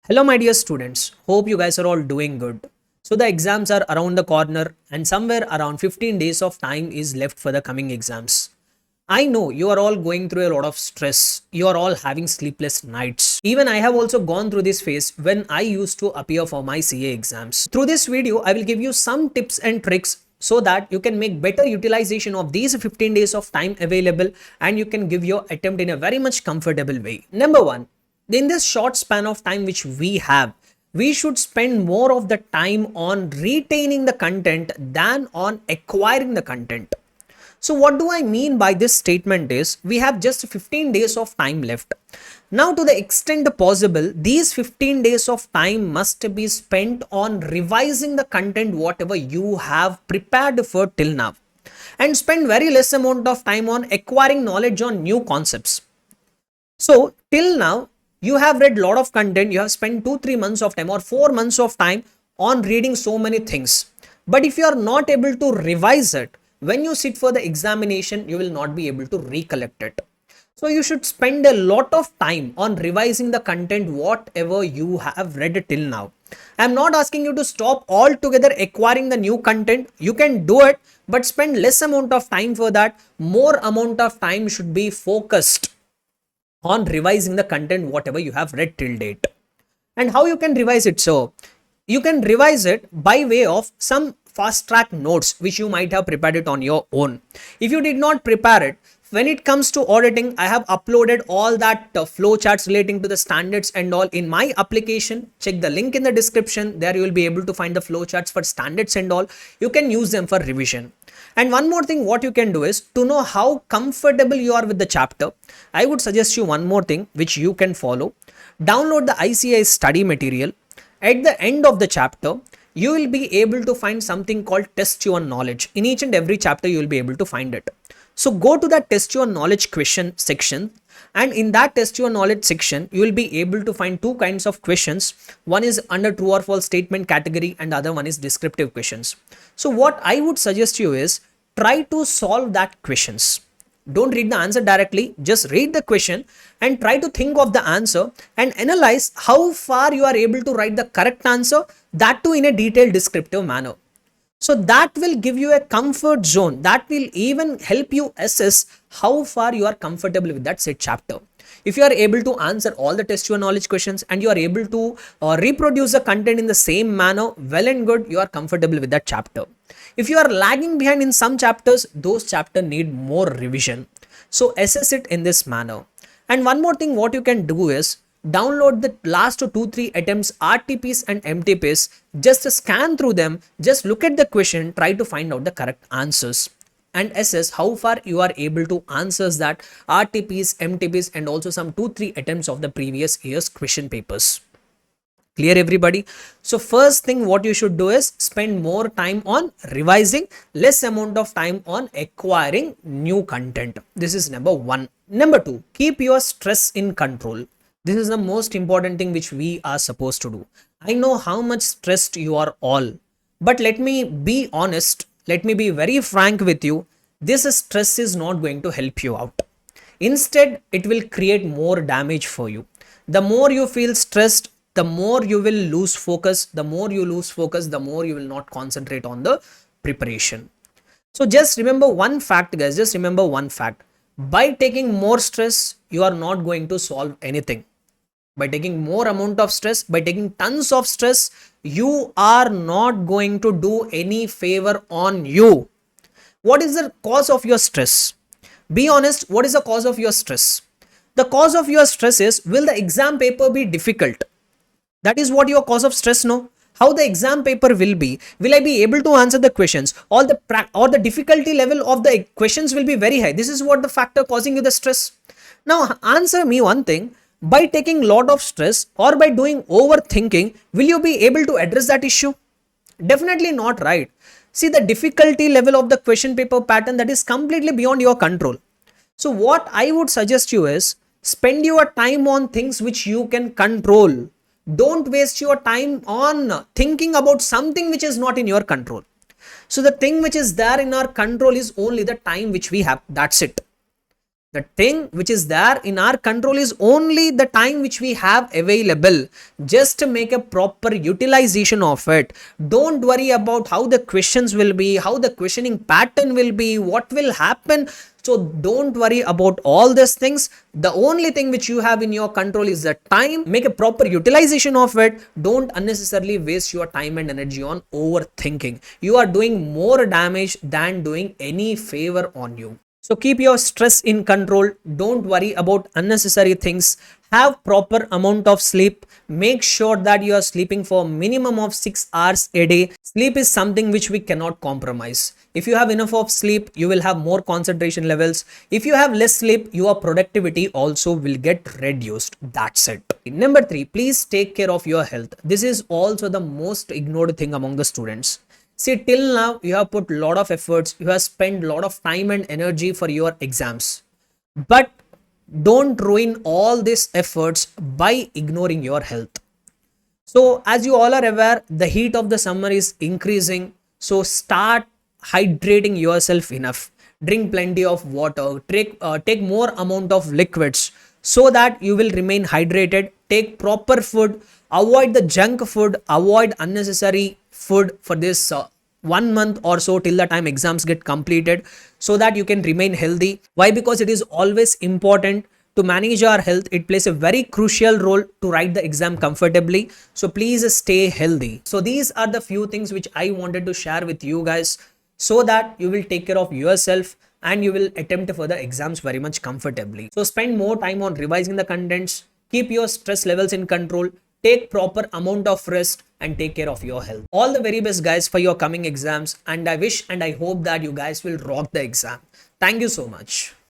Hello, my dear students. Hope you guys are all doing good. So, the exams are around the corner, and somewhere around 15 days of time is left for the coming exams. I know you are all going through a lot of stress. You are all having sleepless nights. Even I have also gone through this phase when I used to appear for my CA exams. Through this video, I will give you some tips and tricks so that you can make better utilization of these 15 days of time available and you can give your attempt in a very much comfortable way. Number one, in this short span of time which we have, we should spend more of the time on retaining the content than on acquiring the content. So what do I mean by this statement is we have just 15 days of time left. Now, to the extent possible, these 15 days of time must be spent on revising the content whatever you have prepared for till now, and spend very less amount of time on acquiring knowledge on new concepts. So till now, you have read lot of content, you have spent 2-3 months of time or 4 months of time on reading so many things. But if you are not able to revise it, when you sit for the examination, you will not be able to recollect it. So you should spend a lot of time on revising the content whatever you have read till now. I am not asking you to stop altogether acquiring the new content. You can do it, but spend less amount of time for that. More amount of time should be focused on revising the content whatever you have read till date. And how you can revise it? So you can revise it by way of some fast track notes which you might have prepared it on your own. If you did not prepare it, when it comes to auditing, I have uploaded all that flow charts relating to the standards and all in my application. Check the link in the description. There you will be able to find the flow charts for standards and all. You can use them for revision. And one more thing, what you can do is to know how comfortable you are with the chapter. I would suggest you one more thing which you can follow. Download the ICI study material. At the end of the chapter, you will be able to find something called test your knowledge. In each and every chapter, you will be able to find it. So go to that test your knowledge question section, and in that test your knowledge section, you will be able to find two kinds of questions. One is under true or false statement category and the other one is descriptive questions. So what I would suggest you is try to solve that questions. Don't read the answer directly, just read the question and try to think of the answer and analyze how far you are able to write the correct answer, that too in a detailed descriptive manner. So that will give you a comfort zone. That will even help you assess how far you are comfortable with that said chapter. If you are able to answer all the test your knowledge questions and you are able to reproduce the content in the same manner, well and good, you are comfortable with that chapter. If you are lagging behind in some chapters, those chapters need more revision. So assess it in this manner. And one more thing, what you can do is download the last 2-3 attempts RTPs and MTPs, just scan through them, just look at the question, try to find out the correct answers and assess how far you are able to answer that RTPs, MTPs and also some 2-3 attempts of the previous year's question papers. Clear everybody? So first thing what you should do is spend more time on revising, less amount of time on acquiring new content. This is number one. Number two, keep your stress in control. This is the most important thing which we are supposed to do. I know how much stressed you are all, but let me be honest. Let me be very frank with you. This stress is not going to help you out. Instead, it will create more damage for you. The more you feel stressed, the more you will lose focus. The more you lose focus, the more you will not concentrate on the preparation. So just remember one fact, guys. Just remember one fact. By taking more stress, you are not going to solve anything. By taking more amount of stress, by taking tons of stress, you are not going to do any favor on you. What is the cause of your stress? Be honest, what is the cause of your stress? The cause of your stress is, will the exam paper be difficult? That is what your cause of stress, no? How the exam paper will be? Will I be able to answer the questions? Or the difficulty level of the questions will be very high. This is what the factor causing you the stress. Now answer me one thing. By taking lot of stress or by doing overthinking, will you be able to address that issue? Definitely not, right? See, the difficulty level of the question paper pattern, that is completely beyond your control. So what I would suggest you is spend your time on things which you can control. Don't waste your time on thinking about something which is not in your control. So the thing which is there in our control is only the time which we have. That's it. The thing which is there in our control is only the time which we have available. Just to make a proper utilization of it. Don't worry about how the questions will be, how the questioning pattern will be, what will happen. So don't worry about all these things. The only thing which you have in your control is the time. Make a proper utilization of it. Don't unnecessarily waste your time and energy on overthinking. You are doing more damage than doing any favor on you. So keep your stress in control. Don't worry about unnecessary things. Have proper amount of sleep. Make sure that you are sleeping for minimum of 6 hours a day. Sleep is something which we cannot compromise. If you have enough of sleep, you will have more concentration levels. If you have less sleep, your productivity also will get reduced. That's it. Number 3, please take care of your health. This is also the most ignored thing among the students. See, till now you have put lot of efforts, you have spent lot of time and energy for your exams. But don't ruin all these efforts by ignoring your health. So as you all are aware, the heat of the summer is increasing. So start hydrating yourself enough. Drink plenty of water. Take more amount of liquids so that you will remain hydrated. Take proper food. Avoid the junk food. Avoid unnecessary food for this 1 month or so till the time exams get completed, so that you can remain healthy. Why? Because it is always important to manage our health. It plays a very crucial role to write the exam comfortably. So please stay healthy. So these are the few things which I wanted to share with you guys, so that you will take care of yourself and you will attempt for the exams very much comfortably. So spend more time on revising the contents. Keep your stress levels in control. Take proper amount of rest and take care of your health. All the very best guys for your coming exams, and I wish and I hope that you guys will rock the exam. Thank you so much.